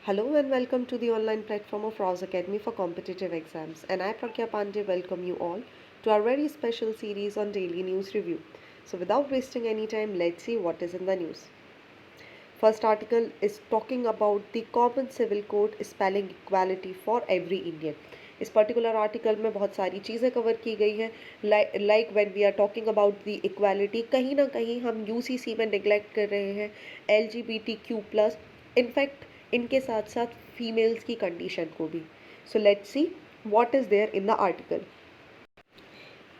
Hello and welcome to the online platform of Rouse Academy for competitive exams. And I, Pragya Pandey, welcome you all to our very special series on daily news review. So, without wasting any time, let's see what is in the news. First article is talking about the Common Civil Code spelling equality for every Indian. इस particular article में बहुत सारी चीज़ें cover की गई हैं like when we are talking about the equality कहीं ना कहीं हम यूसीसी में निगलेक्ट कर रहे हैं LGBTQ+, इनफैक्ट इनके साथ साथ फीमेल्स की कंडीशन को भी. So let's see what is there in the article.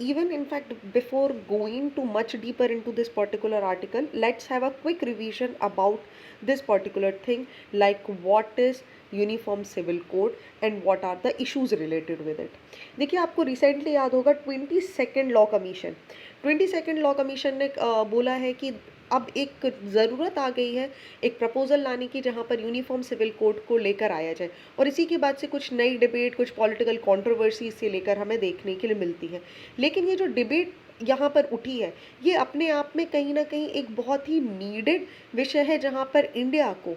Even in fact, before going too much deeper into this particular article, let's have a quick revision about this particular thing, like what is uniform civil code and what are the issues related with it. देखिए, आपको recently याद होगा 22nd law commission ने बोला है कि अब एक ज़रूरत आ गई है एक प्रपोजल लाने की जहाँ पर यूनिफॉर्म सिविल कोड को लेकर आया जाए, और इसी के बाद से कुछ नई डिबेट, कुछ पॉलिटिकल कंट्रोवर्सी से लेकर हमें देखने के लिए मिलती है. लेकिन ये जो डिबेट यहाँ पर उठी है, ये अपने आप में कहीं ना कहीं एक बहुत ही नीडेड विषय है, जहाँ पर इंडिया को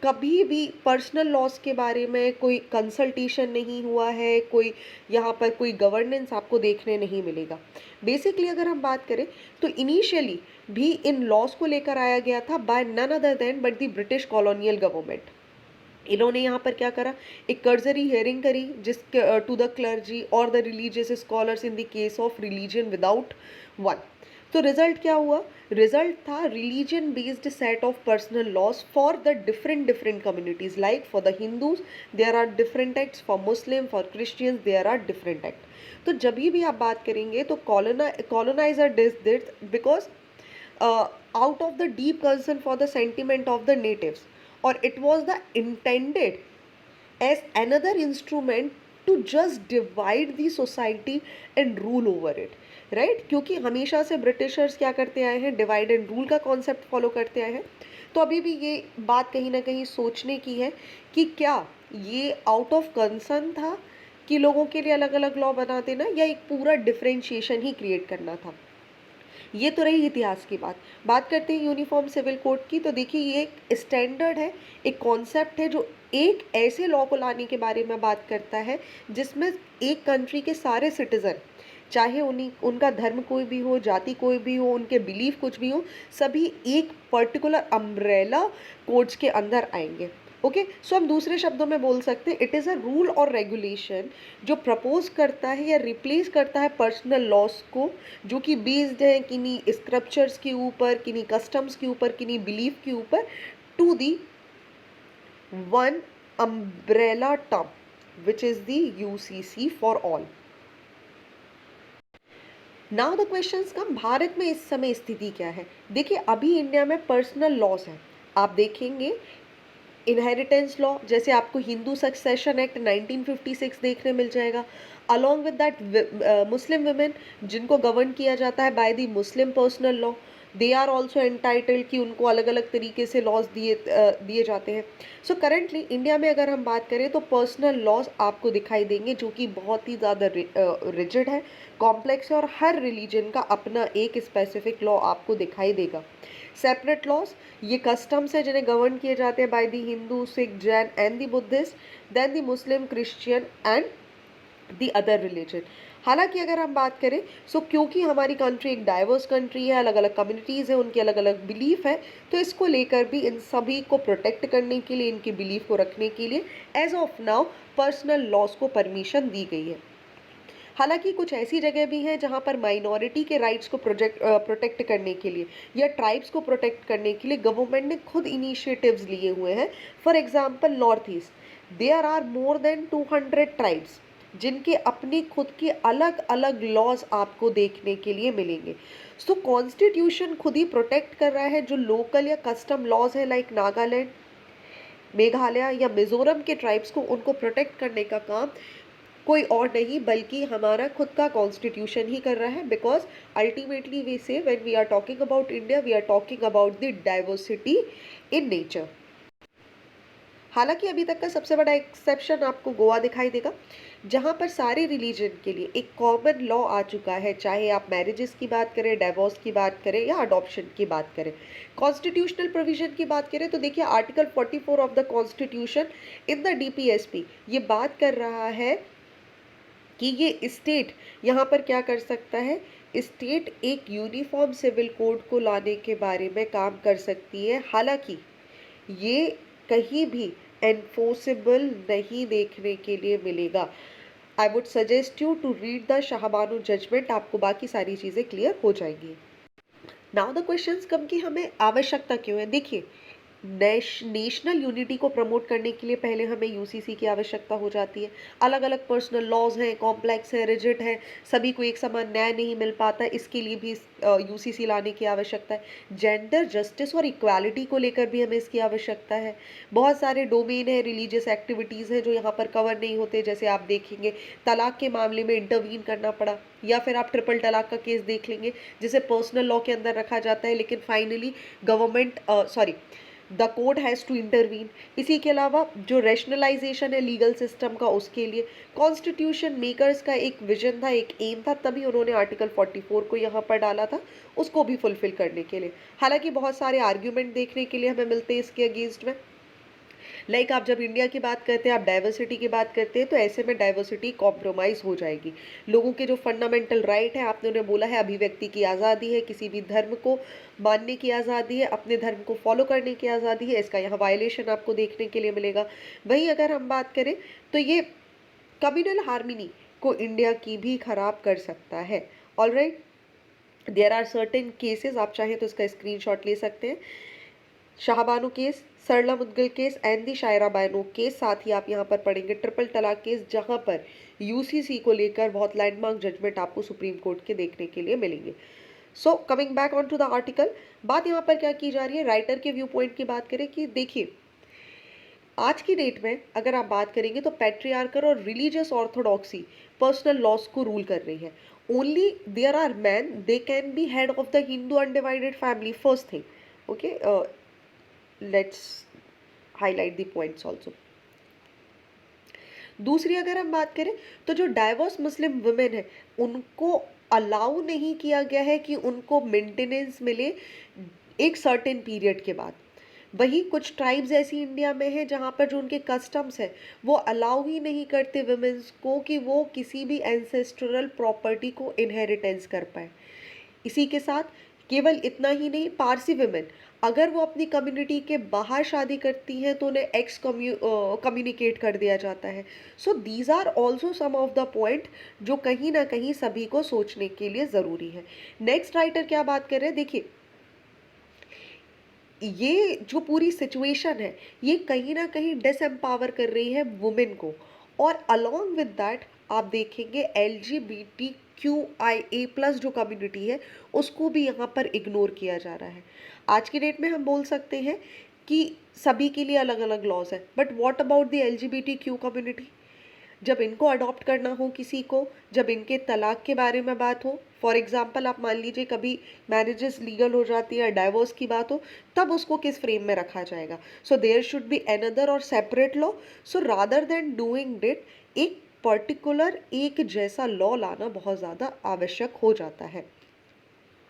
कभी भी पर्सनल लॉस के बारे में कोई कंसल्टेशन नहीं हुआ है, कोई यहाँ पर कोई गवर्नेंस आपको देखने नहीं मिलेगा. बेसिकली अगर हम बात करें तो इनिशियली भी इन लॉस को लेकर आया गया था by none other than but the British colonial government. इन्होंने यहाँ पर क्या करा, एक कर्जरी हियरिंग करी जिसके टू द क्लर्जी और the religious scholars in the case of religion without one. तो रिजल्ट क्या हुआ? रिजल्ट था religion based set of personal laws for the different communities. Like for the Hindus there are different acts, for Muslim, for Christians there are different act. तो जब भी आप बात करेंगे तो coloniser did this because out of the deep concern for the sentiment of the natives, or it was the intended as another instrument to just divide the society and rule over it, right? क्योंकि हमेशा से Britishers क्या करते आए हैं, divide and rule का concept follow करते आए हैं. तो अभी भी ये बात कहीं ना कहीं सोचने की है कि क्या ये आउट ऑफ कंसर्न था कि लोगों के लिए अलग अलग लॉ बना देना, या एक पूरा डिफरेंशिएशन ही क्रिएट करना था. ये तो रही इतिहास की बात करते हैं यूनिफॉर्म सिविल कोड की. तो देखिए, ये एक स्टैंडर्ड है, एक कॉन्सेप्ट है जो एक ऐसे लॉ को लाने के बारे में बात करता है जिसमें एक कंट्री के सारे सिटीज़न, चाहे उनका धर्म कोई भी हो, जाति कोई भी हो, उनके बिलीफ कुछ भी हो, सभी एक पर्टिकुलर अम्ब्रेला कोड्स के अंदर आएंगे. ओके, सो हम दूसरे शब्दों में बोल सकते हैं इट इज़ अ रूल और रेगुलेशन जो प्रपोज करता है या रिप्लेस करता है पर्सनल लॉस को, जो कि बेस्ड है किन्हीं स्क्रिप्चर्स के ऊपर, किन्हीं कस्टम्स के ऊपर, किन्हीं बिलीफ के ऊपर, to the one umbrella term which is the UCC for all. Now the questions come, Bharat में इस समय स्थिति क्या है? देखिए, अभी इंडिया में पर्सनल लॉस है. आप देखेंगे इनहेरिटेंस लॉ, जैसे आपको हिंदू सक्सेशन एक्ट 1956 देखने मिल जाएगा. Along with that Muslim women जिनको गवर्न किया जाता है by the Muslim personal law, they are also entitled कि उनको अलग अलग तरीके से लॉज दिए जाते हैं. सो करेंटली इंडिया में अगर हम बात करें तो पर्सनल लॉज आपको दिखाई देंगे जो कि बहुत ही ज़्यादा रिजिड है, कॉम्प्लेक्स है, और हर रिलीजन का अपना एक स्पेसिफिक लॉ आपको दिखाई देगा. सेपरेट लॉज, ये कस्टम्स है जिन्हें गवर्न किए जाते हैं by the Hindu, Sikh, Jain and the Buddhist, then the Muslim, Christian and the other religion. हालांकि अगर हम बात करें सो क्योंकि हमारी कंट्री एक डाइवर्स कंट्री है, अलग अलग कम्युनिटीज़ हैं, उनके अलग अलग बिलीफ है, तो इसको लेकर भी इन सभी को प्रोटेक्ट करने के लिए, इनकी बिलीफ को रखने के लिए as of now personal laws को परमिशन दी गई है. हालांकि कुछ ऐसी जगह भी हैं जहां पर माइनॉरिटी के राइट्स को प्रोटेक्ट करने के लिए या ट्राइब्स को प्रोटेक्ट करने के लिए गवर्नमेंट ने खुद इनिशिएटिव्स लिए हुए हैं. For example north east, there are more than 200 tribes जिनके अपने खुद के अलग अलग लॉज आपको देखने के लिए मिलेंगे. सो कॉन्स्टिट्यूशन खुद ही प्रोटेक्ट कर रहा है जो लोकल या कस्टम लॉज है, लाइक नागालैंड, मेघालय या मिजोरम के ट्राइब्स को, उनको प्रोटेक्ट करने का काम कोई और नहीं बल्कि हमारा खुद का कॉन्स्टिट्यूशन ही कर रहा है. Because ultimately we say when we are talking about India, we are talking about the diversity in nature. हालाँकि अभी तक का सबसे बड़ा एक्सेप्शन आपको गोवा दिखाई देगा, जहाँ पर सारे रिलीजन के लिए एक कॉमन लॉ आ चुका है, चाहे आप मैरिजेस की बात करें, डिवोर्स की बात करें या अडॉप्शन की बात करें। कॉन्स्टिट्यूशनल प्रोविज़न की बात करें तो देखिए article 44 of the constitution in the DPSP ये बात कर रहा है कि ये स्टेट यहाँ पर क्या कर सकता है, स्टेट एक यूनिफॉर्म सिविल कोड को लाने के बारे में काम कर सकती है। हालाँकि ये कहीं भी एनफोर्सेबल नहीं देखने के लिए मिलेगा। I would suggest you to read the Shah Bano judgment, आपको बाकी सारी चीज़ें क्लियर हो जाएंगी। नाउ द क्वेश्चंस कम कि हमें आवश्यकता क्यों है। देखिए, नेशनल यूनिटी को प्रमोट करने के लिए पहले हमें यूसीसी की आवश्यकता हो जाती है। अलग अलग पर्सनल लॉज हैं, कॉम्प्लेक्स हैं, रिजिड हैं, सभी को एक समान न्याय नहीं मिल पाता, इसके लिए भी यूसीसी लाने की आवश्यकता है। जेंडर जस्टिस और इक्वालिटी को लेकर भी हमें इसकी आवश्यकता है। बहुत सारे डोमेन हैं, रिलीजियस एक्टिविटीज़ हैं जो यहाँ पर कवर नहीं होते, जैसे आप देखेंगे तलाक के मामले में इंटरवीन करना पड़ा, या फिर आप ट्रिपल तलाक का केस देख लेंगे जिसे पर्सनल लॉ के अंदर रखा जाता है, लेकिन finally government the code has to intervene. इसी के अलावा जो रैशनलाइजेशन है लीगल सिस्टम का, उसके लिए कॉन्स्टिट्यूशन मेकर्स का एक विजन था, एक एम था, तभी उन्होंने आर्टिकल 44 को यहाँ पर डाला था, उसको भी फुलफिल करने के लिए। हालांकि बहुत सारे आर्ग्यूमेंट देखने के लिए हमें मिलते हैं इसके अगेंस्ट में। लाइक आप जब इंडिया की बात करते हैं, आप डाइवर्सिटी की बात करते हैं, तो ऐसे में डाइवर्सिटी कॉम्प्रोमाइज़ हो जाएगी। लोगों के जो फंडामेंटल राइट है, आपने उन्हें बोला है अभिव्यक्ति की आज़ादी है, किसी भी धर्म को मानने की आज़ादी है, अपने धर्म को फॉलो करने की आज़ादी है, इसका यहाँ वायलेशन आपको देखने के लिए मिलेगा। वहीं अगर हम बात करें तो ये कम्युनल हार्मनी को इंडिया की भी खराब कर सकता है। Alright, there are certain cases, आप चाहें तो इसका स्क्रीनशॉट ले सकते हैं। Shah Bano case, Sarla Mudgal case and the Shayara Bano case, साथ ही आप यहाँ पर पढ़ेंगे ट्रिपल तलाक केस, जहाँ पर यूसीसी को लेकर बहुत लैंडमार्क जजमेंट आपको सुप्रीम कोर्ट के देखने के लिए मिलेंगे। So coming back on to the article, बात यहाँ पर क्या की जा रही है, राइटर के व्यू पॉइंट की बात करें कि देखिए आज की डेट में अगर आप बात करेंगे तो पैट्रियार्कल और रिलीजियस ऑर्थोडॉक्सी पर्सनल लॉस को रूल कर रही है। Only there are man, they can be head of the Hindu undivided family, first thing. Okay, let's highlight the points also. दूसरी अगर हम बात करें तो जो डाइवर्स मुस्लिम वुमेन है, उनको अलाउ नहीं किया गया है कि उनको मेंटेनेंस मिले एक सर्टेन पीरियड के बाद। वही कुछ ट्राइब्स ऐसी इंडिया में है जहाँ पर जो उनके कस्टम्स है वो अलाउ ही नहीं करते वुमेन्स को कि वो किसी भी एंसेस्ट्रल प्रॉपर्टी को इनहेरिटेंस कर पाए। इसी के साथ केवल इतना ही नहीं, पारसी वुमेन अगर वो अपनी कम्युनिटी के बाहर शादी करती हैं तो उन्हें एक्स कम्युनिकेट कर दिया जाता है। So these are also some of the point जो कहीं ना कहीं सभी को सोचने के लिए ज़रूरी है। नेक्स्ट राइटर क्या बात कर रहे हैं, देखिए ये जो पूरी सिचुएशन है ये कहीं ना कहीं डिसएम्पावर कर रही है वुमेन को, और अलोंग विद दैट आप देखेंगे LGBTQIA+ जो कम्युनिटी है उसको भी यहाँ पर इग्नोर किया जा रहा है। आज की डेट में हम बोल सकते हैं कि सभी के लिए अलग अलग लॉज है, but what about the LGBTQ community? जब इनको अडॉप्ट करना हो किसी को, जब इनके तलाक के बारे में बात हो, फॉर एग्जांपल आप मान लीजिए कभी मैरिजेस लीगल हो जाती है, डाइवोर्स की बात हो, तब उसको किस फ्रेम में रखा जाएगा। So there should be another और separate law. So rather than doing it, एक पर्टिकुलर एक जैसा लॉ लाना बहुत ज़्यादा आवश्यक हो जाता है।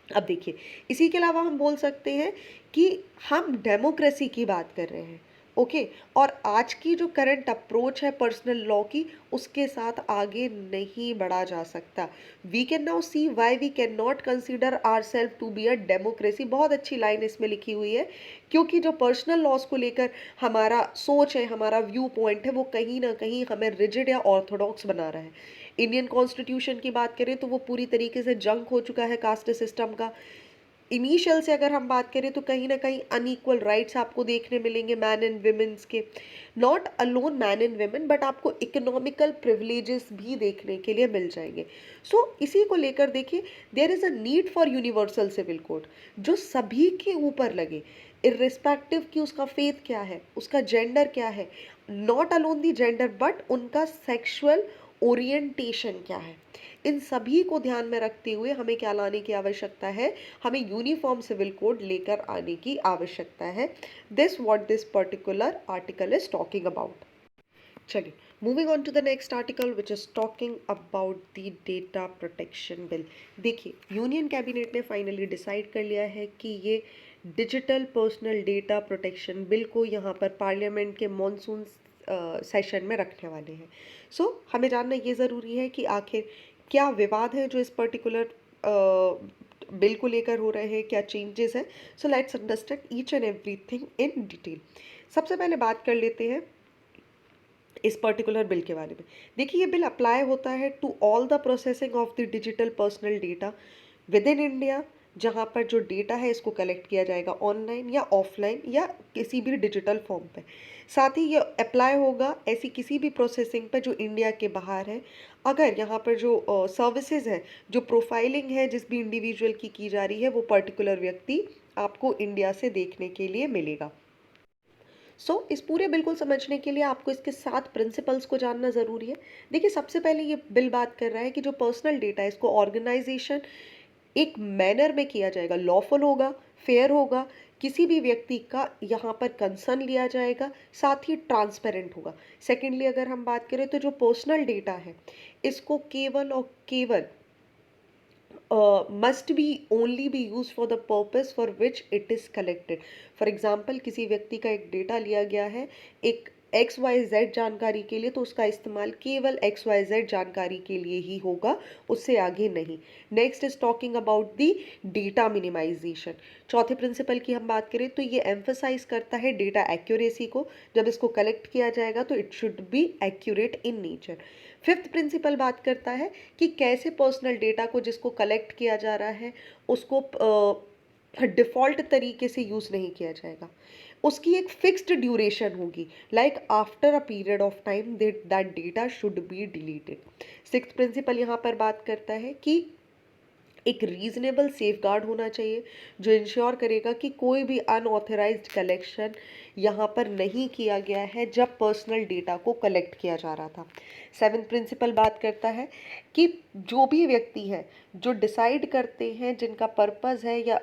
अब देखिए, इसी के अलावा हम बोल सकते हैं कि हम डेमोक्रेसी की बात कर रहे हैं, ओके, और आज की जो करंट अप्रोच है पर्सनल लॉ की, उसके साथ आगे नहीं बढ़ा जा सकता। We can now see why we can not consider our self to be a democracy. बहुत अच्छी लाइन इसमें लिखी हुई है, क्योंकि जो पर्सनल लॉज को लेकर हमारा सोच है, हमारा व्यू पॉइंट है, वो कहीं ना कहीं हमें रिजिड या ऑर्थोडॉक्स बना रहा है। इंडियन कॉन्स्टिट्यूशन की बात करें तो वो पूरी तरीके से जंक हो चुका है कास्ट सिस्टम का। इनिशियल से अगर हम बात करें तो कहीं ना कहीं अनइक्वल राइट्स आपको देखने मिलेंगे मैन एंड विमेंस के, not alone man and women, but आपको इकोनॉमिकल प्रिविलेजेस भी देखने के लिए मिल जाएंगे। सो इसी को लेकर देखिए, there is a need for universal civil code जो सभी के ऊपर लगे, इर्रिस्पेक्टिव कि उसका फेथ क्या है, उसका जेंडर क्या है, not alone the gender but उनका सेक्सुअल ओरिएंटेशन क्या है, इन सभी को ध्यान में रखते हुए हमें क्या लाने की आवश्यकता है, हमें यूनिफॉर्म सिविल कोड लेकर आने की आवश्यकता है। This what this particular article is talking about. चलिए, moving on to the next article which is talking about the data protection bill. देखिए, यूनियन कैबिनेट ने फाइनली डिसाइड कर लिया है कि ये digital personal data protection bill को यहाँ पर पार्लियामेंट के मॉनसून सेशन में रखने वाले हैं। सो हमें जानना ये ज़रूरी है कि आखिर क्या विवाद है जो इस पर्टिकुलर बिल को लेकर हो रहे हैं, क्या चेंजेस हैं। So let's understand each and everything in detail. सबसे पहले बात कर लेते हैं इस पर्टिकुलर बिल के बारे में। देखिए, ये बिल अप्लाई होता है to all the processing of the digital personal data with in India, जहाँ पर जो डेटा है इसको कलेक्ट किया जाएगा ऑनलाइन या ऑफलाइन या किसी भी डिजिटल फॉर्म पे। साथ ही ये अप्लाई होगा ऐसी किसी भी प्रोसेसिंग पे जो इंडिया के बाहर है। अगर यहाँ पर जो सर्विसेज है, जो प्रोफाइलिंग है जिस भी इंडिविजुअल की जा रही है, वो पर्टिकुलर व्यक्ति आपको इंडिया से देखने के लिए मिलेगा। इस पूरे बिल को समझने के लिए आपको इसके 7 प्रिंसिपल्स को जानना ज़रूरी है। देखिए, सबसे पहले ये बिल बात कर रहा है कि जो पर्सनल डेटा है इसको ऑर्गेनाइजेशन एक मैनर में किया जाएगा, लॉफुल होगा, फेयर होगा, किसी भी व्यक्ति का यहाँ पर कंसर्न लिया जाएगा, साथ ही ट्रांसपेरेंट होगा। सेकेंडली अगर हम बात करें तो जो पर्सनल डेटा है इसको केवल और केवल must be only be used for the purpose for which it is collected। For example, किसी व्यक्ति का एक डेटा लिया गया है एक XYZ जानकारी के लिए, तो उसका इस्तेमाल केवल XYZ जानकारी के लिए ही होगा, उससे आगे नहीं। Next is talking about the data minimisation. चौथे प्रिंसिपल की हम बात करें तो ये एम्फसाइज करता है डेटा एक्यूरेसी को। जब इसको कलेक्ट किया जाएगा तो it should be accurate in nature. Fifth principle बात करता है कि कैसे पर्सनल डेटा को जिसको कलेक्ट किया जा रहा है उसको डिफ़ॉल्ट तरीके से यूज़ नहीं किया जाएगा, उसकी एक फिक्स्ड ड्यूरेशन होगी, like after a period of time that data should be deleted. Sixth principle यहाँ पर बात करता है कि एक रीजनेबल सेफगार्ड होना चाहिए जो इंश्योर करेगा कि कोई भी अनऑथराइज्ड कलेक्शन यहाँ पर नहीं किया गया है जब पर्सनल डेटा को कलेक्ट किया जा रहा था। सेवेंथ प्रिंसिपल बात करता है कि जो भी व्यक्ति है जो डिसाइड करते हैं जिनका पर्पस है या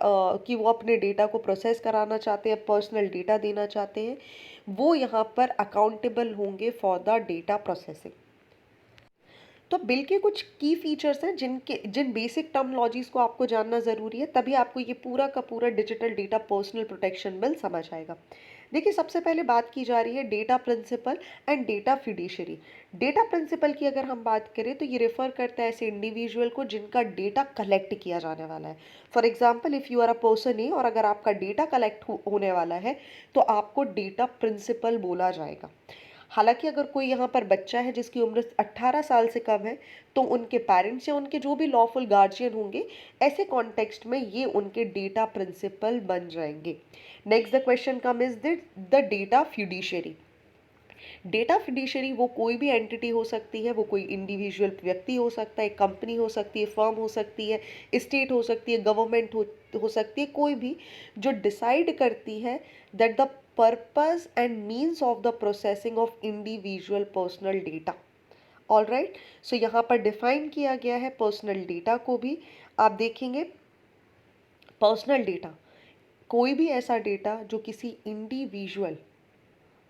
कि वो अपने डेटा को प्रोसेस कराना चाहते हैं, पर्सनल डेटा देना चाहते हैं, वो यहाँ पर अकाउंटेबल होंगे फॉर द डेटा प्रोसेसिंग। तो बिल के कुछ की फीचर्स हैं जिन बेसिक टर्मोलॉजीज को आपको जानना ज़रूरी है, तभी आपको ये पूरा का पूरा digital data personal protection bill समझ आएगा। देखिए, सबसे पहले बात की जा रही है data principal and data fiduciary. Data principal की अगर हम बात करें तो ये रेफर करता है ऐसे इंडिविजुअल को जिनका डेटा कलेक्ट किया जाने वाला है। For example, if you are a person A और अगर आपका डेटा कलेक्ट होने वाला है तो आपको डेटा प्रिंसिपल बोला जाएगा। हालांकि अगर कोई यहाँ पर बच्चा है जिसकी उम्र 18 साल से कम है तो उनके पेरेंट्स या उनके जो भी लॉफुल गार्जियन होंगे, ऐसे कॉन्टेक्स्ट में ये उनके डेटा प्रिंसिपल बन जाएंगे। Next the question come is the data fiduciary. Data fiduciary वो कोई भी एंटिटी हो सकती है, वो कोई इंडिविजुअल व्यक्ति हो सकता है, कंपनी हो सकती है, फर्म हो सकती है, स्टेट हो सकती है, गवर्नमेंट हो सकती है, कोई भी जो डिसाइड करती है that the purpose and means of the processing of individual personal data. All right, so यहाँ पर डिफाइन किया गया है पर्सनल डेटा को भी। आप देखेंगे पर्सनल डेटा कोई भी ऐसा डेटा जो किसी इंडिविजुअल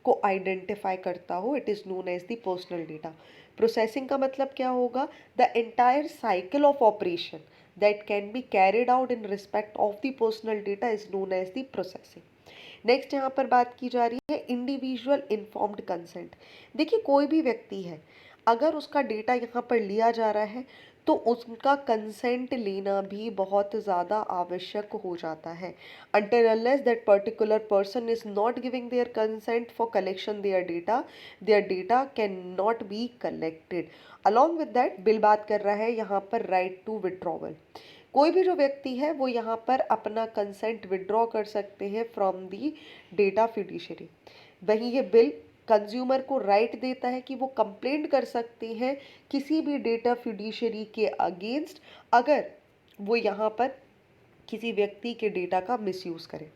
को आइडेंटिफाई करता हो, it is known as the personal data. Processing का मतलब क्या होगा? The entire cycle of operation that can be carried out in respect of the personal data is known as the processing. Next यहाँ पर बात की जा रही है इंडिविजुअल इन्फॉर्म्ड कंसेंट। देखिए, कोई भी व्यक्ति है अगर उसका डेटा यहाँ पर लिया जा रहा है तो उसका कंसेंट लेना भी बहुत ज़्यादा आवश्यक हो जाता है। until unless that particular person is not giving their consent for collection their data cannot be collected। along with that bill बात कर रहा है यहाँ पर राइट टू विड्रॉवल। कोई भी जो व्यक्ति है वो यहाँ पर अपना कंसेंट विड्रॉ कर सकते हैं फ्रॉम दी डेटा फिड्यूशियरी। वहीं ये बिल कंज्यूमर को राइट देता है कि वो कंप्लेंट कर सकते हैं किसी भी डेटा फिड्यूशियरी के अगेंस्ट अगर वो यहाँ पर किसी व्यक्ति के डेटा का मिसयूज़ करें।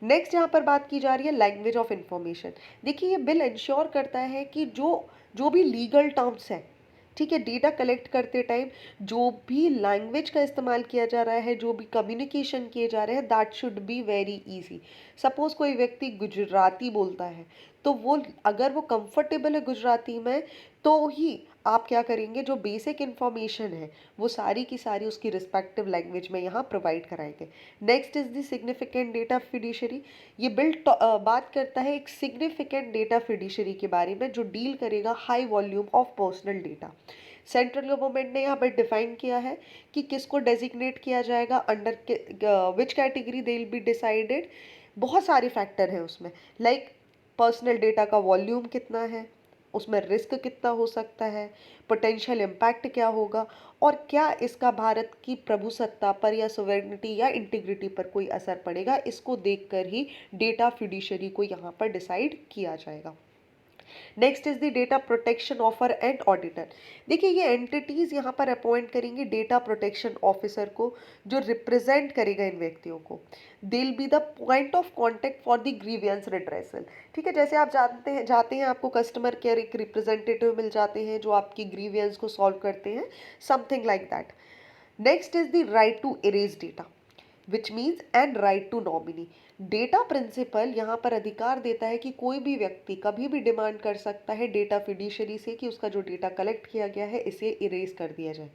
नेक्स्ट यहाँ पर बात की जा रही है लैंग्वेज ऑफ इंफॉर्मेशन। देखिए, ये बिल इंश्योर करता है कि जो भी लीगल टर्म्स हैं ठीक है, डेटा कलेक्ट करते टाइम जो भी लैंग्वेज का इस्तेमाल किया जा रहा है, जो भी कम्युनिकेशन किए जा रहे हैं, that should be very easy. Suppose कोई व्यक्ति गुजराती बोलता है, तो वो अगर वो कंफर्टेबल है गुजराती में, तो ही आप क्या करेंगे, जो बेसिक इन्फॉर्मेशन है वो सारी की सारी उसकी रिस्पेक्टिव लैंग्वेज में यहाँ प्रोवाइड कराएंगे। Next is the significant data fiduciary. ये बात करता है एक सिग्निफिकेंट डेटा फिड्यूशरी के बारे में, जो डील करेगा high volume of personal data. Central government ने यहाँ पर डिफाइन किया है कि किसको डेजिग्नेट किया जाएगा, under which category they will be decided. बहुत सारे फैक्टर हैं उसमें, लाइक पर्सनल डेटा का वॉल्यूम कितना है, उसमें रिस्क कितना हो सकता है, पोटेंशियल इम्पैक्ट क्या होगा, और क्या इसका भारत की प्रभुसत्ता पर या सोवेरेनिटी या इंटीग्रिटी पर कोई असर पड़ेगा। इसको देखकर ही डेटा फिड्यूशरी को यहाँ पर डिसाइड किया जाएगा। Next is the data protection offer and auditor. देखिए, ये एंटिटीज यहाँ पर अपॉइंट करेंगे डेटा प्रोटेक्शन ऑफिसर को, जो रिप्रेजेंट करेगा इन व्यक्तियों को। They will be the point of contact for the grievance redressal. ठीक है, जैसे आप जाते हैं आपको कस्टमर केयर एक रिप्रेजेंटेटिव मिल जाते हैं जो आपकी ग्रीवियंस को सॉल्व करते हैं, something like that. Next is the right to erase data, which means and right to nominee. Data principal यहाँ पर अधिकार देता है कि कोई भी व्यक्ति कभी भी डिमांड कर सकता है डेटा फिड्यूशरी से कि उसका जो डेटा कलेक्ट किया गया है इसे इरेज कर दिया जाए।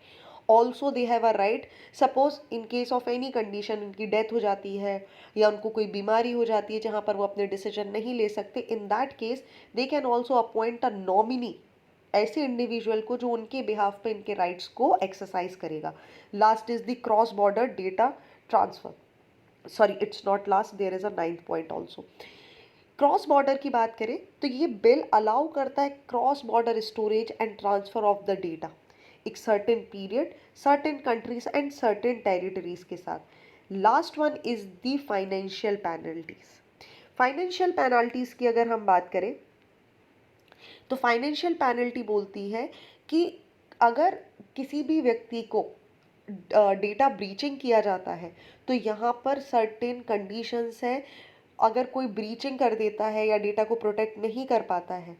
Also they have a right, suppose in case of any condition उनकी डेथ हो जाती है या उनको कोई बीमारी हो जाती है जहाँ पर वो अपने डिसीजन नहीं ले सकते, in that case they can also appoint a nominee, ऐसे इंडिविजुअल को जो उनके बिहाफ पे इनके राइट्स को एक्सरसाइज करेगा। Last is the cross border data transfer, sorry it's not last, there is a 9th point also. Cross border की बात करें तो ये बिल अलाउ करता है cross border storage and transfer of the data एक certain period, certain countries and certain territories के साथ। Last one is the financial penalties. Financial penalties की अगर हम बात करें तो फाइनेंशियल पेनल्टी बोलती है कि अगर किसी भी व्यक्ति को डेटा ब्रीचिंग किया जाता है तो यहाँ पर सर्टेन कंडीशंस हैं। अगर कोई ब्रीचिंग कर देता है या डेटा को प्रोटेक्ट नहीं कर पाता है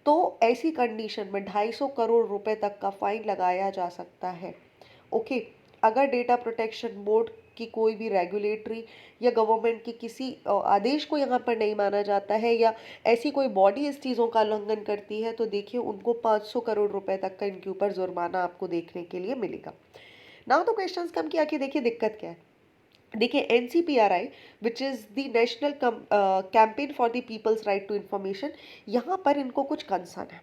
तो ऐसी कंडीशन में 250 करोड़ रुपए तक का फाइन लगाया जा सकता है। ओके, अगर डेटा प्रोटेक्शन बोर्ड की कोई भी रेगुलेटरी या गवर्नमेंट की किसी आदेश को यहाँ पर नहीं माना जाता है या ऐसी कोई बॉडी इस चीज़ों का उल्लंघन करती है तो देखिए उनको 500 करोड़ रुपए तक का इनके ऊपर जुर्माना आपको देखने के लिए मिलेगा। नाउ तो क्वेश्चंस कम किया कि देखिए दिक्कत क्या है। देखिए NCPRI which is the national campaign for the people's right to information, यहाँ पर इनको कुछ कंसर्न है।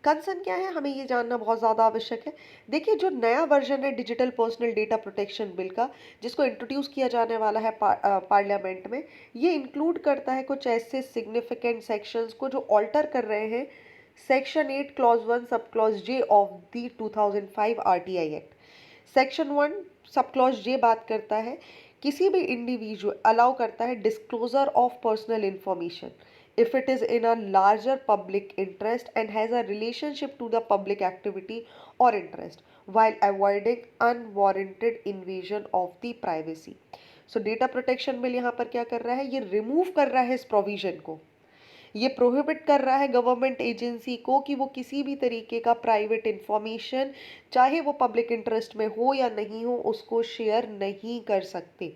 कंसर्न क्या है, हमें ये जानना बहुत ज़्यादा आवश्यक है। देखिए, जो नया वर्जन है digital personal data protection bill का, जिसको इंट्रोड्यूस किया जाने वाला है पार्लियामेंट में, ये इंक्लूड करता है कुछ ऐसे सिग्निफिकेंट सेक्शंस को जो ऑल्टर कर रहे हैं section 8 clause 1 sub clause J of the 2005 RTI act. Section 1 sub clause जे बात करता है किसी भी इंडिविजुअल अलाउ करता है disclosure of personal information if it is in a larger public interest and has a relationship to the public activity or interest while avoiding unwarranted invasion of the privacy। so data protection bill यहाँ पर क्या कर रहा है, ये remove कर रहा है इस प्रोविजन को। ये प्रोहिबिट कर रहा है गवर्नमेंट एजेंसी को कि वो किसी भी तरीके का प्राइवेट इंफॉर्मेशन, चाहे वो पब्लिक इंटरेस्ट में हो या नहीं हो, उसको शेयर नहीं कर सकते।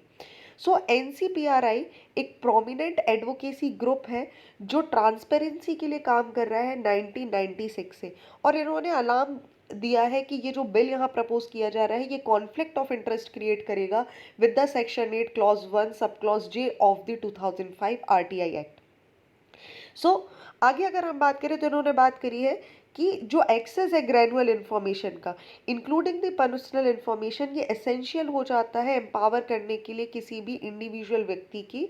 सो NCPRI एक प्रोमिनेंट एडवोकेसी ग्रुप है जो ट्रांसपेरेंसी के लिए काम कर रहा है 1996 से, और इन्होंने अलार्म दिया है कि ये जो बिल यहाँ प्रपोज किया जा रहा है ये कॉन्फ्लिक्ट ऑफ इंटरेस्ट क्रिएट करेगा with the section 8 clause 1 sub clause J of the 2005 RTI act. आगे अगर हम बात करें तो इन्होंने बात करी है कि जो एक्सेस है ग्रैनुअल इन्फॉर्मेशन का इंक्लूडिंग द पर्सनल इन्फॉर्मेशन, ये एसेंशियल हो जाता है एम्पावर करने के लिए किसी भी इंडिविजुअल व्यक्ति की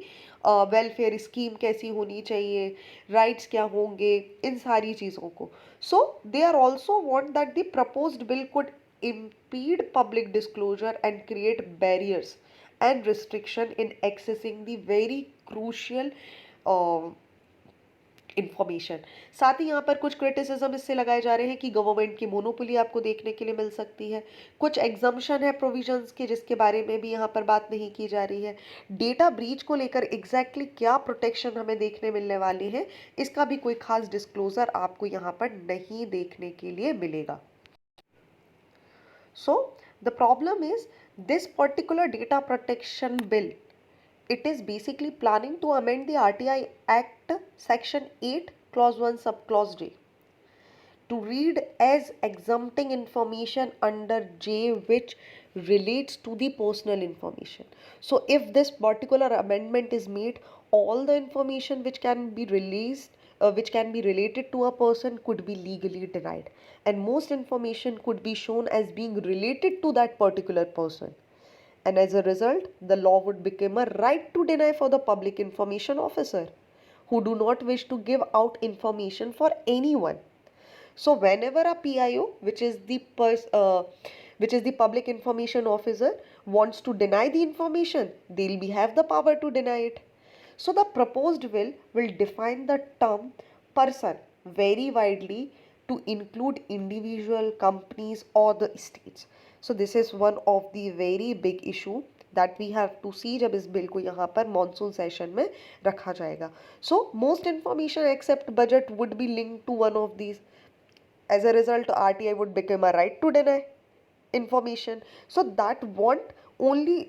वेलफेयर स्कीम कैसी होनी चाहिए, राइट्स क्या होंगे, इन सारी चीज़ों को। So they are also want that the proposed bill could impede public disclosure and create barriers and restriction in accessing the very crucial information. साथ ही यहाँ पर कुछ क्रिटिसिज्म इससे लगाए जा रहे हैं कि गवर्नमेंट की मोनोपोली आपको देखने के लिए मिल सकती है। कुछ एग्जम्पशन है प्रोविजंस के जिसके बारे में भी यहाँ पर बात नहीं की जा रही है। डेटा ब्रीच को लेकर एग्जैक्टली क्या प्रोटेक्शन हमें देखने मिलने वाली है, इसका भी कोई खास डिस्क्लोजर आपको यहाँ पर नहीं देखने के लिए मिलेगा। So the problem is this particular data protection bill, it is basically planning to amend the RTI Act section 8 clause 1 subclause D to read as exempting information under J which relates to the personal information. So if this particular amendment is made, all the information which can be released, which can be related to a person could be legally denied, and most information could be shown as being related to that particular person, and as a result the law would become a right to deny for the public information officer who do not wish to give out information for anyone. So whenever a PIO, which is the public information officer, wants to deny the information, they'll be have the power to deny it. So the proposed bill will define the term person very widely to include individual companies or the states. So this is one of the very big issue that we have to see जब इस bill को यहाँ पर monsoon session में रखा जाएगा. So most information except budget would be linked to one of these. As a result, RTI would become a right to deny information. So that want only,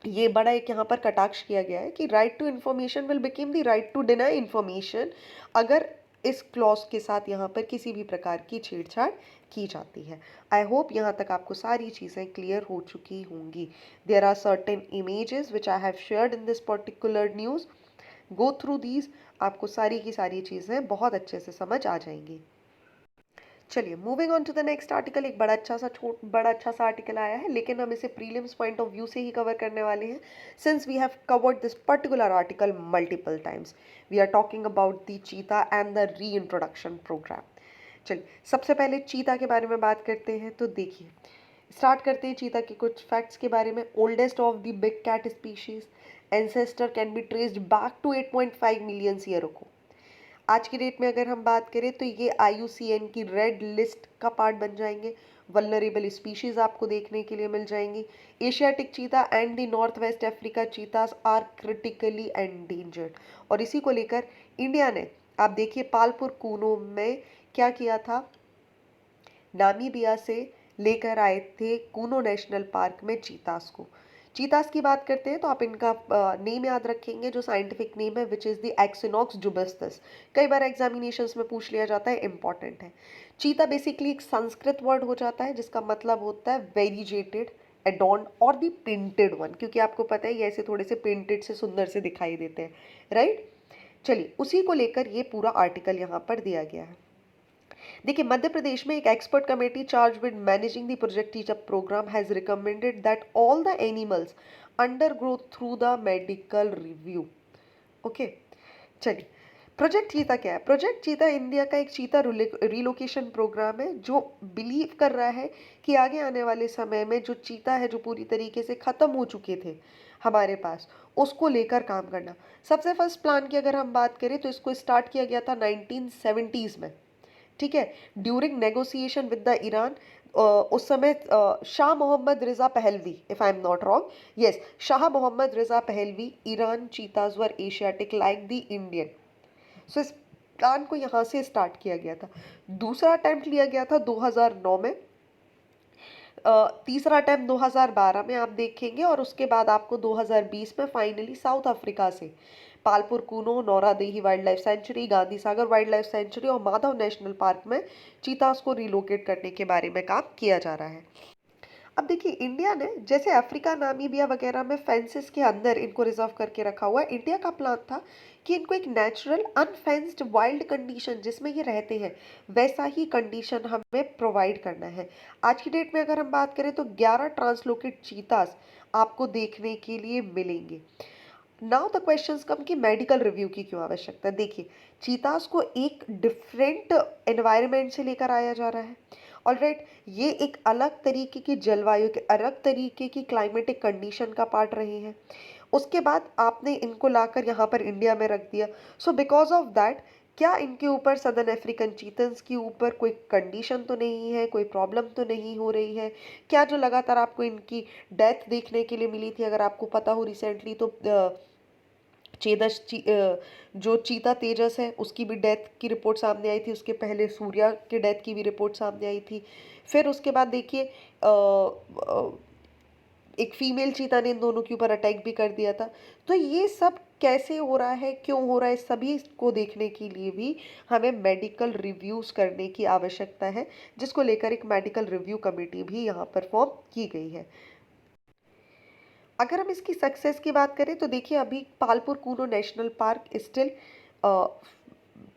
ये बड़ा एक यहाँ पर कटाक्ष किया गया है कि right to information will become the right to deny information अगर इस क्लॉज के साथ यहाँ पर किसी भी प्रकार की छेड़छाड़ की जाती है. आई होप यहाँ तक आपको सारी चीज़ें क्लियर हो चुकी होंगी. There are certain images which I have shared in this particular news. Go through these, आपको सारी की सारी चीज़ें बहुत अच्छे से समझ आ जाएंगी. चलिए moving on to the next article. एक बड़ा अच्छा सा आर्टिकल आया है, लेकिन हम इसे प्रीलिम्स पॉइंट ऑफ व्यू से ही कवर करने वाले हैं since we have covered this particular article multiple times. We are talking about the cheetah and the reintroduction programme. चलिए सबसे पहले चीता के बारे में बात करते हैं. तो देखिए स्टार्ट करते हैं चीता के कुछ फैक्ट्स के बारे में. Oldest of the big cat species, ancestor can be traced back to 8.5 million year ago. आज की डेट में अगर हम बात करें तो ये IUCN की रेड लिस्ट का पार्ट बन जाएंगे. वल्नरेबल स्पीशीज आपको देखने के लिए मिल जाएंगी. Asiatic cheetah and the north west Africa cheetahs are critically endangered. और इसी को लेकर इंडिया ने, आप देखिए पालपुर कूनो में क्या किया था, नामीबिया से लेकर आए थे कूनो नेशनल पार्क में चीतास को. चीतास की बात करते हैं तो आप इनका नेम याद रखेंगे जो साइंटिफिक नेम है, विच इज़ द एक्सिनॉक्स जुबस्टस. कई बार एग्जामिनेशंस में पूछ लिया जाता है, इंपॉर्टेंट है. चीता बेसिकली एक संस्कृत वर्ड हो जाता है जिसका मतलब होता है वेरीजेटेड, एडॉर्न और दी पेंटेड वन, क्योंकि आपको पता है ये ऐसे थोड़े से पेंटेड से सुंदर से दिखाई देते हैं, राइट. चलिए उसी को लेकर ये पूरा आर्टिकल यहाँ पर दिया गया है. देखिए मध्य प्रदेश में एक expert committee charge with managing the project teacher programme has recommended that all the animals undergo through the medical review. Okay चलिए प्रोजेक्ट चीता क्या है. प्रोजेक्ट चीता इंडिया का एक चीता रिलोकेशन प्रोग्राम है जो बिलीव कर रहा है कि आगे आने वाले समय में जो चीता है जो पूरी तरीके से ख़त्म हो चुके थे हमारे पास, उसको लेकर काम करना. सबसे फर्स्ट प्लान की अगर हम बात करें तो इसको स्टार्ट किया गया था 1970s में, ठीक है, during negotiation with the Iran. उस समय Shah Mohammad Reza Pahlavi, if I am not wrong, yes Shah Mohammad Reza Pahlavi, Iran cheetahs were Asiatic like the Indian. So इस प्लान को यहाँ से स्टार्ट किया गया था. दूसरा अटैम्प्ट लिया गया था 2009 में. तीसरा अटैम्प्ट 2012 में आप देखेंगे, और उसके बाद आपको 2020 में फाइनली साउथ अफ्रीका से Palpur Kuno, Nauradehi wildlife sanctuary, Gandhi Sagar wildlife sanctuary और माधव नेशनल पार्क में चीतास को रिलोकेट करने के बारे में काम किया जा रहा है. अब देखिए इंडिया ने जैसे अफ्रीका, नामीबिया वगैरह में फेंसेस के अंदर इनको रिजर्व करके रखा हुआ है. इंडिया का प्लान था कि इनको एक नेचुरल अनफेंस्ड वाइल्ड कंडीशन जिसमें ये रहते हैं वैसा ही कंडीशन हमें प्रोवाइड करना है. आज की डेट में अगर हम बात करें तो 11 ट्रांसलोकेट चीतास आपको देखने के लिए मिलेंगे. नाउ द क्वेश्चंस कम कि मेडिकल रिव्यू की क्यों आवश्यकता. देखिए चीतास को एक डिफरेंट एनवायरनमेंट से लेकर आया जा रहा है. ऑलराइट, ये एक अलग तरीके की जलवायु के, अलग तरीके की क्लाइमेटिक कंडीशन का पार्ट रहे हैं. उसके बाद आपने इनको लाकर यहाँ पर इंडिया में रख दिया. सो बिकॉज ऑफ दैट क्या इनके ऊपर सदर्न अफ्रीकन चीतन्स के ऊपर कोई कंडीशन तो नहीं है, कोई प्रॉब्लम तो नहीं हो रही है क्या, जो लगातार आपको इनकी डेथ देखने के लिए मिली थी. अगर आपको पता हो रिसेंटली तो जो चीता तेजस है उसकी भी डेथ की रिपोर्ट सामने आई थी, उसके पहले सूर्या के डेथ की भी रिपोर्ट सामने आई थी। फिर उसके बाद देखिए एक फीमेल चीता ने इन दोनों के ऊपर अटैक भी कर दिया था। तो ये सब कैसे हो रहा है, क्यों हो रहा है, सभी को देखने के लिए भी हमें मेडिकल रिव्यूज़ करने की आवश्यकता है, जिसको लेकर एक मेडिकल रिव्यू कमेटी भी यहाँ पर फॉर्म की गई है। अगर हम इसकी सक्सेस की बात करें तो देखिए अभी Palpur Kuno national park still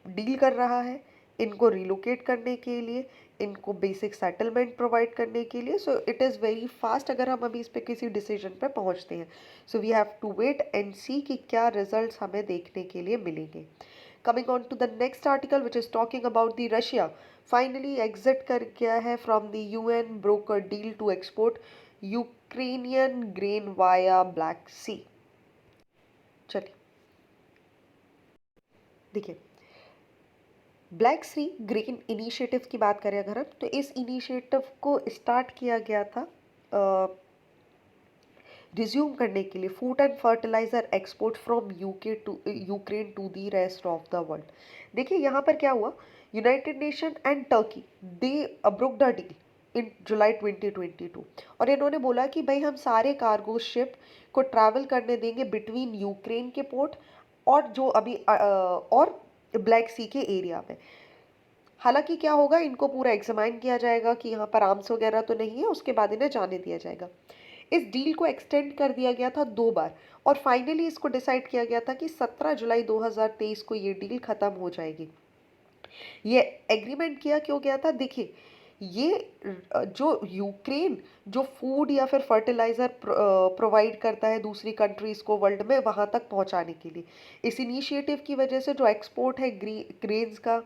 deal कर रहा है इनको रिलोकेट करने के लिए, इनको बेसिक सेटलमेंट प्रोवाइड करने के लिए। सो इट इज़ वेरी फास्ट अगर हम अभी इस पे किसी डिसीजन पे पहुंचते हैं। So we have to wait and see कि क्या रिजल्ट्स हमें देखने के लिए मिलेंगे। Coming on to the next article which is talking about the Russia finally exit कर गया है from the UN broker deal to export Ukrainian grain via Black Sea. चलिए देखिए, ब्लैक सी ग्रीन इनिशिएटिव की बात करें अगर हम, तो इस इनिशिएटिव को स्टार्ट किया गया था रिज्यूम करने के लिए food and fertiliser export from UK to Ukraine to the rest of the world. देखिए यहाँ पर क्या हुआ, United Nation and Turkey they broke the deal in July 2022 और इन्होंने बोला कि भाई हम सारे कार्गो शिप को ट्रैवल करने देंगे बिटवीन यूक्रेन के पोर्ट और जो अभी और ब्लैक सी के एरिया में। हालांकि क्या होगा, इनको पूरा एग्जामाइन किया जाएगा कि यहाँ पर आर्म्स वगैरह तो नहीं है, उसके बाद इन्हें जाने दिया जाएगा। इस डील को एक्सटेंड कर दिया गया था 2 बार और फाइनली इसको डिसाइड किया गया था कि 17 जुलाई 2023 को ये डील खत्म हो जाएगी। ये एग्रीमेंट किया क्यों गया था, देखिए ये जो यूक्रेन जो फूड या फिर फर्टिलाइज़र प्रोवाइड करता है दूसरी कंट्रीज़ को वर्ल्ड में वहाँ तक पहुँचाने के लिए, इस इनिशिएटिव की वजह से जो एक्सपोर्ट है ग्रेन्स का,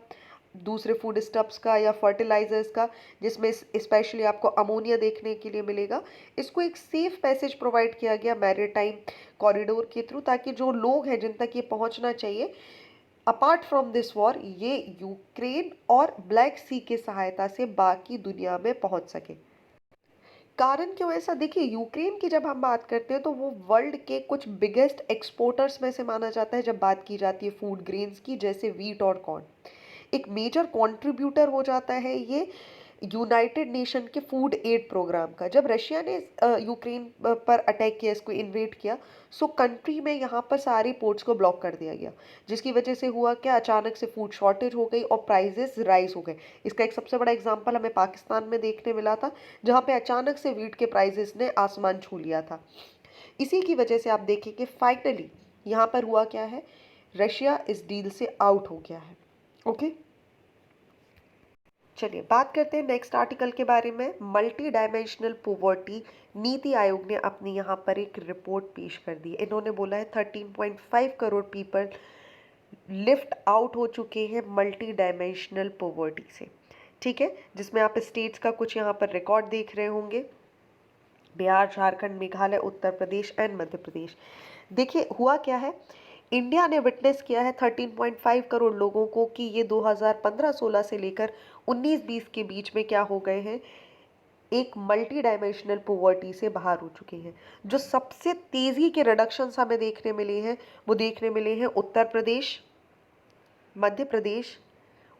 दूसरे फूड स्टफ्स का या फर्टिलाइजर्स का, जिसमें स्पेशली आपको अमोनिया देखने के लिए मिलेगा, इसको एक सेफ पैसेज प्रोवाइड किया गया मैरीटाइम कॉरिडोर के थ्रू, ताकि जो लोग हैं जिन तक ये पहुंचना चाहिए अपार्ट फ्रॉम दिस वॉर, ये यूक्रेन और ब्लैक सी की सहायता से बाकी दुनिया में पहुंच सके। कारण क्यों ऐसा, देखिए यूक्रेन की जब हम बात करते हैं तो वो वर्ल्ड के कुछ बिगेस्ट एक्सपोर्टर्स में से माना जाता है जब बात की जाती है फूड ग्रेन्स की, जैसे वीट और कॉर्न। एक मेजर कंट्रीब्यूटर हो जाता है ये यूनाइटेड नेशन के फूड एड प्रोग्राम का। जब रशिया ने यूक्रेन पर अटैक किया, इसको इन्वेड किया, सो कंट्री में यहाँ पर सारे पोर्ट्स को ब्लॉक कर दिया गया, जिसकी वजह से हुआ क्या, अचानक से फूड शॉर्टेज हो गई और प्राइजेस राइज हो गए। इसका एक सबसे बड़ा एग्जांपल हमें पाकिस्तान में देखने मिला था, जहाँ पे अचानक से वीट के प्राइजेस ने आसमान छू लिया था। इसी की वजह से आप देखें कि फाइनली यहाँ पर हुआ क्या है, रशिया इस डील से आउट हो गया है। ओके चलिए बात करते हैं नेक्स्ट आर्टिकल के बारे में। Multi dimensional poverty NITI Aayog ने अपनी यहाँ पर एक रिपोर्ट पेश कर दी। इन्होंने बोला है 13.5 करोड़ पीपल लिफ्ट आउट हो चुके हैं मल्टी डायमेंशनल पॉवर्टी से। ठीक है, जिसमें आप स्टेट्स का कुछ यहाँ पर रिकॉर्ड देख रहे होंगे, बिहार, झारखंड, मेघालय, उत्तर प्रदेश एंड मध्य प्रदेश। देखिए हुआ क्या है, इंडिया ने विटनेस किया है 13.5 करोड़ लोगों को कि ये 2015-16 से लेकर 19-20 के बीच में क्या हो गए हैं, एक मल्टी डायमेंशनल पॉवर्टी से बाहर हो चुके हैं। जो सबसे तेज़ी के रिडक्शंस हमें देखने मिले हैं वो देखने मिले हैं उत्तर प्रदेश, मध्य प्रदेश,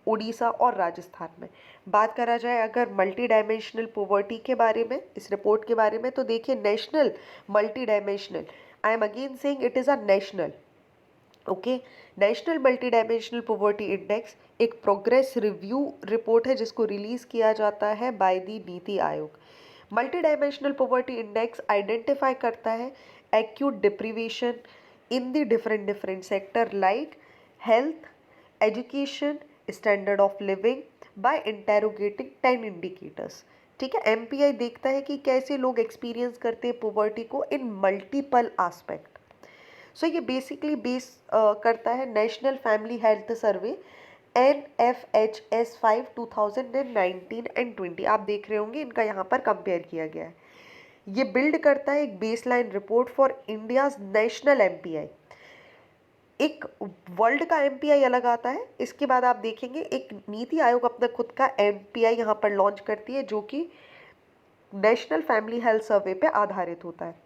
उड़ीसा और राजस्थान में। बात करा जाए अगर मल्टी डायमेंशनल पॉवर्टी के बारे में, इस रिपोर्ट के बारे में, तो देखिए national multi dimensional, I am again saying it is a national, okay, national multi dimensional poverty index एक प्रोग्रेस रिव्यू रिपोर्ट है जिसको रिलीज किया जाता है bye the NITI Aayog. Multidimensional poverty index identify करता है acute deprivation in the different sector like health, education, standard of living by interrogating 10 indicators. ठीक है, एमपीआई देखता है कि कैसे लोग एक्सपीरियंस करते हैं पॉवर्टी को इन मल्टीपल एस्पेक्ट। सो ये बेसिकली बेस करता है national family health survey NFHS 5 2019 and 20। आप देख रहे होंगे इनका यहाँ पर कंपेयर किया गया है। ये बिल्ड करता है एक baseline report for India's national MPI. एक वर्ल्ड का एमपीआई अलग आता है, इसके बाद आप देखेंगे एक नीति आयोग अपना खुद का एमपीआई यहाँ पर लॉन्च करती है जो कि नेशनल फैमिली हेल्थ सर्वे पे आधारित होता है।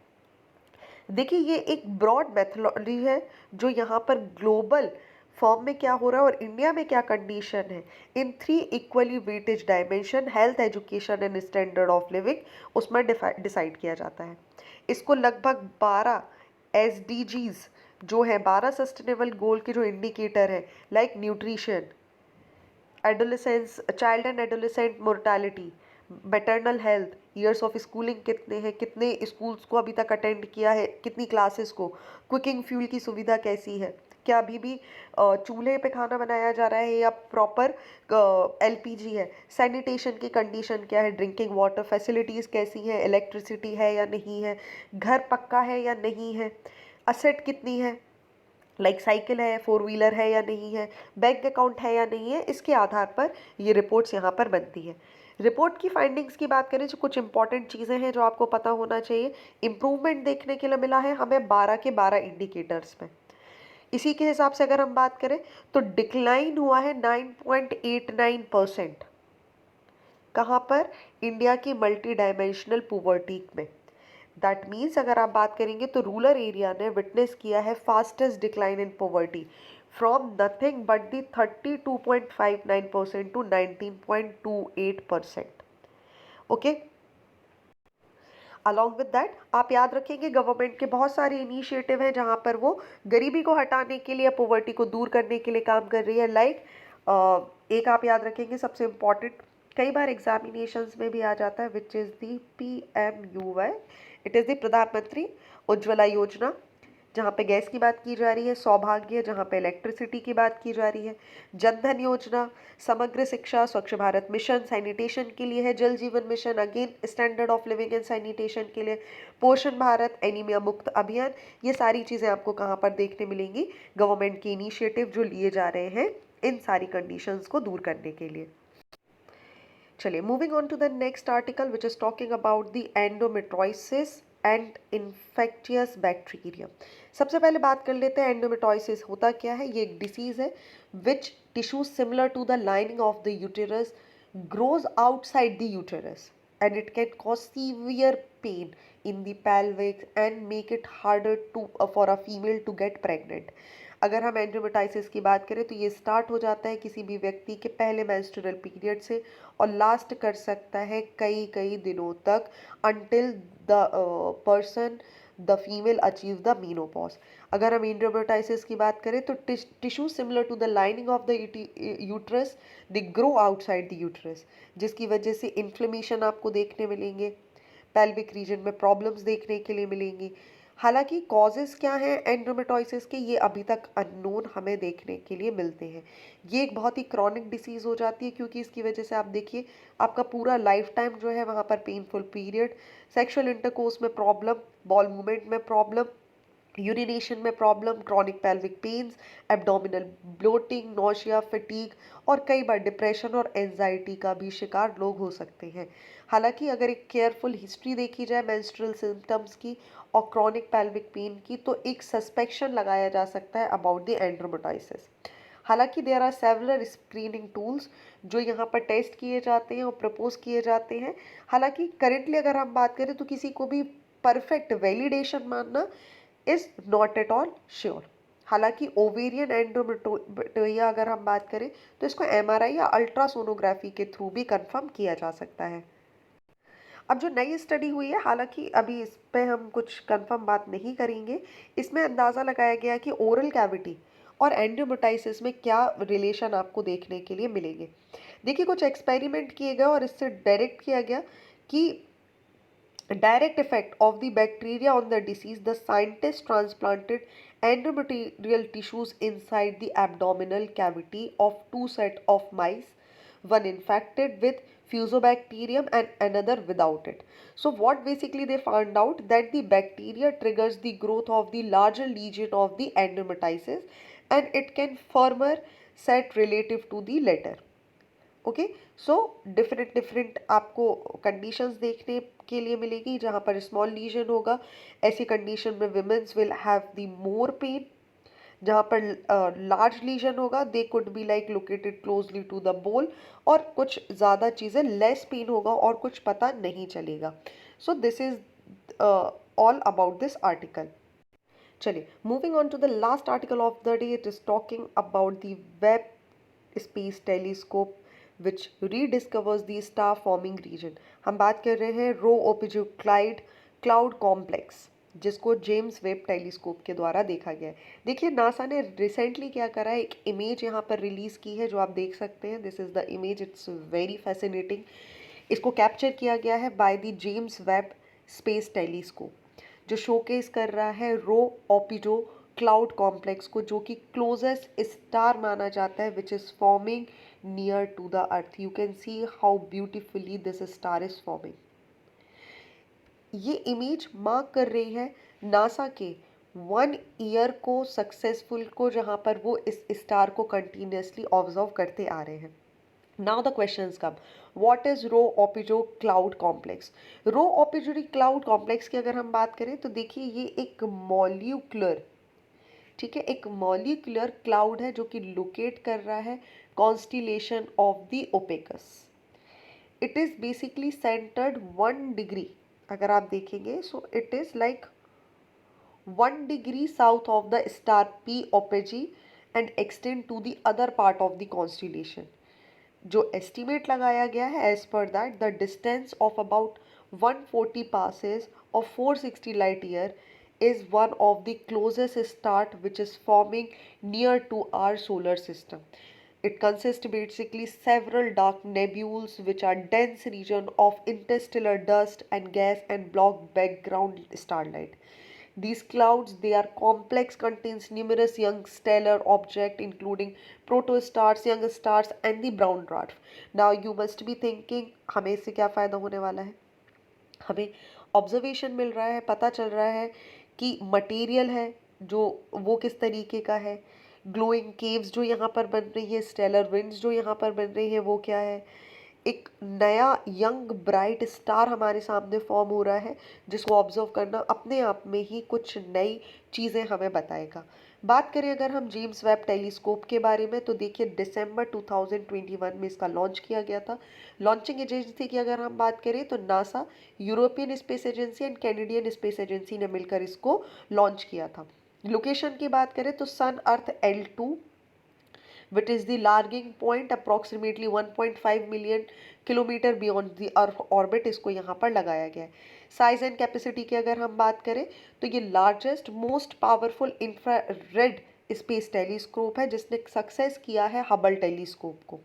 देखिए ये एक ब्रॉड मेथोडोलॉजी है जो यहाँ पर ग्लोबल फॉर्म में क्या हो रहा है और इंडिया में क्या कंडीशन है, इन 3 equally weightage dimension health, education and standard of living, उसमें डिसाइड किया जाता है। इसको लगभग 12 एसडीजीज जो है, 12 सस्टेनेबल गोल के जो इंडिकेटर है, like nutrition, adolescence, child and adolescent mortality, maternal health, years of schooling कितने हैं, कितने स्कूल्स को अभी तक अटेंड किया है, कितनी क्लासेस को, कुकिंग फ्यूल की सुविधा कैसी है, क्या अभी भी चूल्हे पे खाना बनाया जा रहा है या प्रॉपर एलपीजी है, सैनिटेशन की कंडीशन क्या है, ड्रिंकिंग वाटर फैसिलिटीज़ कैसी हैं, इलेक्ट्रिसिटी है या नहीं है, घर पक्का है या नहीं है, असेट कितनी है, लाइक साइकिल है, 4 व्हीलर है या नहीं है, बैंक अकाउंट है या नहीं है, इसके आधार पर ये रिपोर्ट्स यहाँ पर बनती है। रिपोर्ट की फाइंडिंग्स की बात करें जो कुछ इंपॉर्टेंट चीज़ें हैं जो आपको पता होना चाहिए। इम्प्रूवमेंट देखने के लिए मिला है हमें 12 के 12 इंडिकेटर्स में। इसी के हिसाब से अगर हम बात करें तो डिक्लाइन हुआ है 9.89%। कहाँ पर? इंडिया की मल्टी डायमेंशनल पुवर्टी में। दैट मीन्स अगर आप बात करेंगे तो रूरल एरिया ने विटनेस किया है fastest decline in poverty from nothing but the 32.59% to 19.28%। Okay, along with that आप याद रखेंगे गवर्नमेंट के बहुत सारे इनिशिएटिव हैं जहां पर वो गरीबी को हटाने के लिए, पॉवर्टी को दूर करने के लिए काम कर रही है। लाइक एक आप याद रखेंगे सबसे इम्पॉर्टेंट, कई बार एग्जामिनेशंस में भी आ जाता है, which is the PMUY। It is the प्रधानमंत्री उज्ज्वला योजना, जहाँ पे गैस की बात की जा रही है, सौभाग्य जहाँ पे इलेक्ट्रिसिटी की बात की जा रही है, जनधन योजना, समग्र शिक्षा, स्वच्छ भारत मिशन सैनिटेशन के लिए है, जल जीवन mission again standard of living and sanitation के लिए, पोषण भारत, एनीमिया मुक्त अभियान, ये सारी चीज़ें आपको कहाँ पर देखने मिलेंगी? गवर्नमेंट के इनिशिएटिव जो लिए जा रहे हैं इन सारी कंडीशंस को दूर करने के लिए। चलिए moving on to the next article which is talking about the endometriosis and infectious bacteria. सबसे पहले बात कर लेते हैं एंडोमेट्रोसिस होता क्या है। ये एक डिसीज है which tissue similar to the lining of the uterus grows outside the uterus and it can cause severe pain in the pelvic and make it harder to for a female to get pregnant। अगर हम endometriosis की बात करें तो ये start हो जाता है किसी भी व्यक्ति के पहले मेंस्ट्रुअल पीरियड से और लास्ट कर सकता है कई कई दिनों तक until the person the female achieve the menopause. अगर हम एंडोमेट्राइसिस की बात करें तो tissue similar to the lining of the uterus they grow outside the uterus, जिसकी वजह से इन्फ्लेमेशन आपको देखने मिलेंगे, पेल्विक रीजन में प्रॉब्लम्स देखने के लिए मिलेंगी। हालांकि कॉजेज़ क्या हैं एंडोमेट्रोसिस के, ये अभी तक अननोन हमें देखने के लिए मिलते हैं। ये एक बहुत ही क्रॉनिक डिसीज़ हो जाती है क्योंकि इसकी वजह से आप देखिए आपका पूरा लाइफ टाइम जो है वहाँ पर पेनफुल पीरियड, सेक्सुअल इंटरकोर्स में प्रॉब्लम, बॉल मूवमेंट में प्रॉब्लम, यूरिनेशन में problem, chronic pelvic pains, abdominal bloating, nausea, fatigue और कई बार डिप्रेशन और एंजाइटी का भी शिकार लोग हो सकते हैं। हालांकि अगर एक केयरफुल हिस्ट्री देखी जाए मेंस्ट्रुअल सिम्टम्स की और क्रॉनिक पेल्विक पेन की तो एक सस्पेक्शन लगाया जा सकता है अबाउट द एंडोमेट्रोसिस। हालांकि there are several screening tools जो यहाँ पर टेस्ट किए जाते हैं और प्रपोज किए जाते हैं। हालांकि करेंटली अगर हम बात करें तो किसी को भी परफेक्ट वैलिडेशन मानना is not at all sure. हालांकि ओवेरियन एंडोमेट्रिया अगर हम बात करें तो इसको MRI या अल्ट्रासोनोग्राफी के थ्रू भी कंफर्म किया जा सकता है। अब जो नई स्टडी हुई है, हालांकि अभी इस पे हम कुछ कंफर्म बात नहीं करेंगे, इसमें अंदाज़ा लगाया गया कि ओरल कैविटी और एंडोमेट्राइसिस में क्या रिलेशन आपको देखने के लिए मिलेंगे। देखिए कुछ एक्सपेरिमेंट किए गए और इससे डायरेक्ट किया गया कि direct effect of the bacteria on the disease, the scientists transplanted endometrial tissues inside the abdominal cavity of two sets of mice, one infected with fusobacterium and another without it. So what basically they found out that the bacteria triggers the growth of the larger lesion of the endometriosis and it can firmer set relative to the latter। Okay, so different आपको conditions देखने के लिए मिलेगी जहाँ पर small legion होगा। ऐसी condition में womens will have the more pain. जहाँ पर लार्ज लीजन होगा they could be like located closely to the bowel और कुछ ज़्यादा चीज़ें लेस पेन होगा और कुछ पता नहीं चलेगा। So this is all about this article. चलिए, moving on to the last article of the day, it is talking about the Webb space telescope which rediscovers the star forming region. हम बात कर रहे हैं रो ओपिजुक्लाइड cloud complex, जिसको James Webb telescope के द्वारा देखा गया है। देखिए, नासा ने रिसेंटली क्या करा है, एक इमेज यहाँ पर रिलीज़ की है जो आप देख सकते हैं। This is the image, it's very fascinating. इसको कैप्चर किया गया है by the James Webb space telescope, जो शोकेस कर रहा है रो ओपिडो क्लाउड कॉम्प्लेक्स को, जो कि क्लोजेस्ट स्टार माना जाता है which is forming near to the earth. You can see how beautifully this star is forming. ये इमेज मार्क कर रही है नासा के 1 ईयर को सक्सेसफुल को, जहाँ पर वो इस स्टार को कंटिन्यूसली ऑब्जर्व करते आ रहे हैं। Now the questions come, what is Rho Ophiuchi cloud complex. Rho Ophiuchi cloud complex की अगर हम बात करें तो देखिए, ये एक मॉलिक्यूलर, ठीक है, एक मॉलिक्यूलर क्लाउड है जो कि लोकेट कर रहा है constellation of the Ophiuchus. It is basically centred 1 degree, अगर आप देखेंगे so it is like 1 degree south of the star P Ophiuchi and extend to the other part of the constellation. जो एस्टिमेट लगाया गया है, as per that the distance of about 140 passes of 460 light year is one of the closest star which is forming near to our solar system. It consists basically several dark nebules which are dense region of interstellar dust and gas and block background starlight. These clouds, they are complex, contains numerous young stellar objects including protostars, young stars and the brown dwarf. Now you must be thinking, हमें इससे क्या फ़ायदा होने वाला है? हमें observation मिल रहा है, पता चल रहा है कि मटेरियल है जो वो किस तरीके का है, ग्लोइंग केव्स जो यहाँ पर बन रही है, स्टेलर विंड्स जो यहाँ पर बन रही है वो क्या है, एक नया यंग ब्राइट स्टार हमारे सामने फॉर्म हो रहा है, जिसको ऑब्जर्व करना अपने आप में ही कुछ नई चीज़ें हमें बताएगा। बात करें अगर हम जेम्स वेब टेलीस्कोप के बारे में, तो देखिए दिसंबर 2021 में इसका लॉन्च किया गया था। लॉन्चिंग एजेंसी की अगर हम बात करें तो NASA, European space agency and Canadian space agency ने मिलकर इसको लॉन्च किया था। लोकेशन की बात करें तो सन अर्थ L2 which is the larging point approximately 1.5 million kilometre beyond the earth orbit, इसको यहाँ पर लगाया गया है। साइज एंड कैपेसिटी की अगर हम बात करें तो ये largest most powerful infrared space telescope है, जिसने सक्सेस किया है हबल टेलीस्कोप को।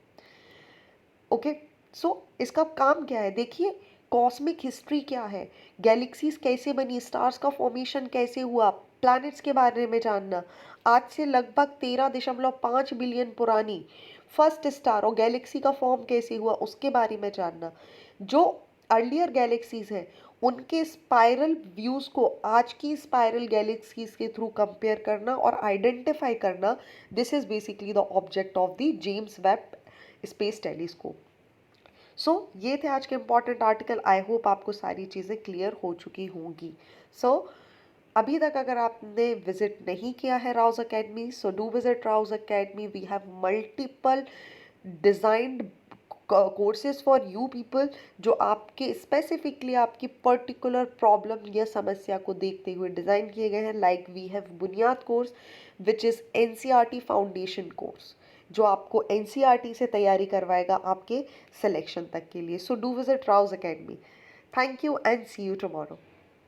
ओके, सो इसका काम क्या है, देखिए कॉस्मिक हिस्ट्री क्या है, गैलेक्सीज कैसे बनी, स्टार्स का फॉर्मेशन कैसे हुआ, प्लैनेट्स के बारे में जानना, आज से लगभग 13.5 बिलियन पुरानी फर्स्ट स्टार और गैलेक्सी का फॉर्म कैसे हुआ उसके बारे में जानना, जो अर्लियर गैलेक्सीज हैं उनके स्पाइरल व्यूज़ को आज की स्पाइरल गैलेक्सीज के थ्रू कंपेयर करना और आइडेंटिफाई करना, this is basically the object of the James Webb space Telescope. So ये थे आज के इम्पॉर्टेंट आर्टिकल। आई होप आपको सारी चीज़ें क्लियर हो चुकी होंगी। सो अभी तक अगर आपने विजिट नहीं किया है Rouse Academy, so do visit Rouse Academy. We have multiple designed courses for you people, जो आपके स्पेसिफिकली आपकी पर्टिकुलर प्रॉब्लम या समस्या को देखते हुए डिज़ाइन किए गए हैं। लाइक वी हैव बुनियाद course which is NCERT foundation course, जो आपको NCERT से तैयारी करवाएगा आपके सिलेक्शन तक के लिए। So do visit Rouse Academy. Thank you and see you tomorrow.